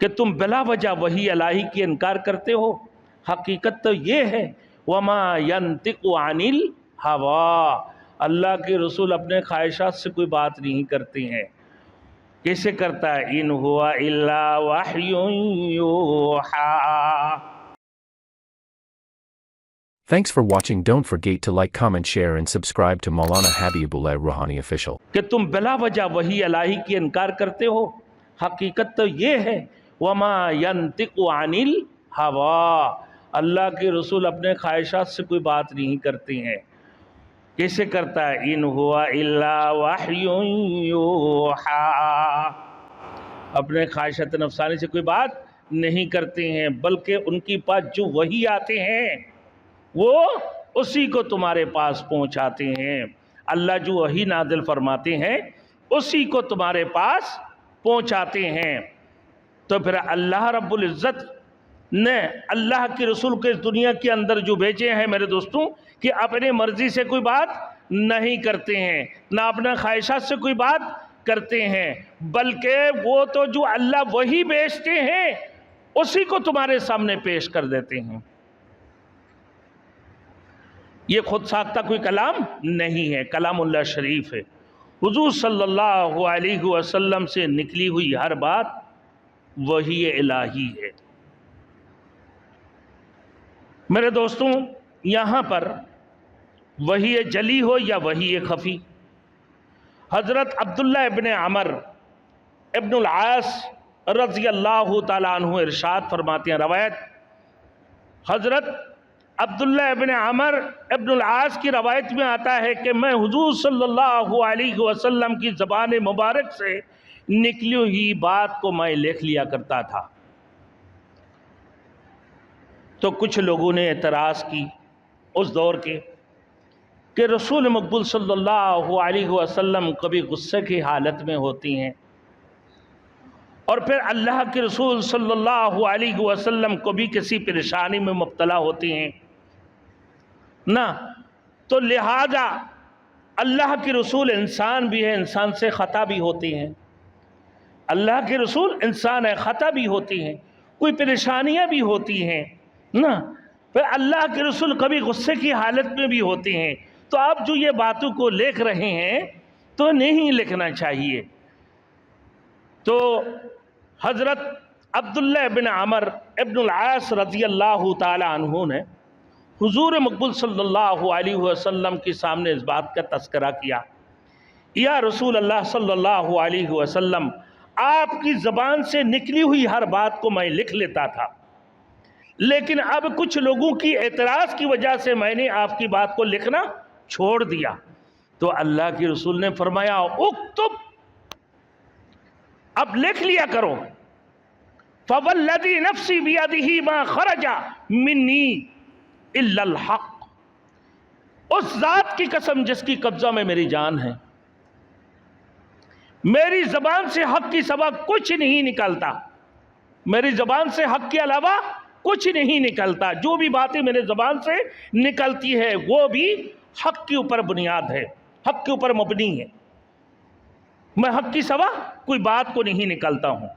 کہ تم بلا وجہ وحی الہی کی انکار کرتے ہو؟ حقیقت تو یہ ہے وما ینطق عن الہوا، اللہ کے رسول اپنے خواہشات سے کوئی بات نہیں کرتے ہیں۔ کیسے کرتا ہے؟ ان ہوا الا وحی یوحا۔ Thanks for watching. Don't forget to like, comment, share and subscribe to Maulana Habibullah Ruhani Official. کہ تم بلا وجہ وحی الہی کی انکار کرتے ہو؟ حقیقت تو یہ ہے وما ینطق عن الہوا، اللہ کے رسول اپنے خواہشات سے کوئی بات نہیں کرتے ہیں۔ کیسے کرتا ہے؟ ان ہوا الا وحی یوحا، اپنے خواہشات نفسانی سے کوئی بات نہیں کرتے ہیں، بلکہ ان کی پاس جو وحی آتے ہیں وہ اسی کو تمہارے پاس پہنچاتے ہیں۔ اللہ جو وحی نازل فرماتے ہیں اسی کو تمہارے پاس پہنچاتے ہیں۔ تو پھر اللہ رب العزت نے اللہ کے رسول کو اس دنیا کے اندر جو بھیجے ہیں میرے دوستوں، کہ اپنے مرضی سے کوئی بات نہیں کرتے ہیں، نہ اپنا خواہشات سے کوئی بات کرتے ہیں، بلکہ وہ تو جو اللہ وہی بھیجتے ہیں اسی کو تمہارے سامنے پیش کر دیتے ہیں۔ یہ خود ساختہ کوئی کلام نہیں ہے، کلام اللہ شریف ہے۔ حضور صلی اللہ علیہ وسلم سے نکلی ہوئی ہر بات وحی الہی ہے۔ میرے دوستوں، یہاں پر وحی جلی ہو یا وحی خفی، حضرت عبداللہ ابن عمر ابن العاص رضی اللہ تعالیٰ عنہ ارشاد فرماتے ہیں، روایت حضرت عبداللہ ابن عمر ابن العاص کی روایت میں آتا ہے کہ میں حضور صلی اللہ علیہ وسلم کی زبان مبارک سے نکلی ہوئی بات کو میں لکھ لیا کرتا تھا۔ تو کچھ لوگوں نے اعتراض کی اس دور کے کہ رسول مقبول صلی اللہ علیہ وسلم کبھی غصے کی حالت میں ہوتی ہیں، اور پھر اللہ کے رسول صلی اللہ علیہ وسلم کبھی کسی پریشانی میں مبتلا ہوتی ہیں نا، تو لہذا اللہ کے رسول انسان بھی ہے، انسان سے خطا بھی ہوتی ہیں، اللہ کے رسول انسان ہے، خطا بھی ہوتی ہیں، کوئی پریشانیاں بھی ہوتی ہیں نا، پھر اللہ کے رسول کبھی غصے کی حالت میں بھی ہوتے ہیں۔ تو آپ جو یہ باتوں کو لکھ رہے ہیں تو نہیں لکھنا چاہیے۔ تو حضرت عبداللہ بن عمر ابن العاص رضی اللہ تعالی عنہ نے حضور مقبول صلی اللہ علیہ وسلم کے سامنے اس بات کا تذکرہ کیا، یا رسول اللہ صلی اللہ علیہ وسلم، آپ کی زبان سے نکلی ہوئی ہر بات کو میں لکھ لیتا تھا، لیکن اب کچھ لوگوں کی اعتراض کی وجہ سے میں نے آپ کی بات کو لکھنا چھوڑ دیا۔ تو اللہ کے رسول نے فرمایا اکتب، اب لکھ لیا کرو، فوالذی نفسی بیدہ ما خرج منی الا الحق، اس ذات کی قسم جس کی قبضہ میں میری جان ہے، میری زبان سے حق کی سوا کچھ نہیں نکلتا، میری زبان سے حق کے علاوہ کچھ نہیں نکلتا، جو بھی باتیں میرے زبان سے نکلتی ہے وہ بھی حق کے اوپر بنیاد ہے، حق کے اوپر مبنی ہے، میں حق کی سوا کوئی بات کو نہیں نکلتا ہوں۔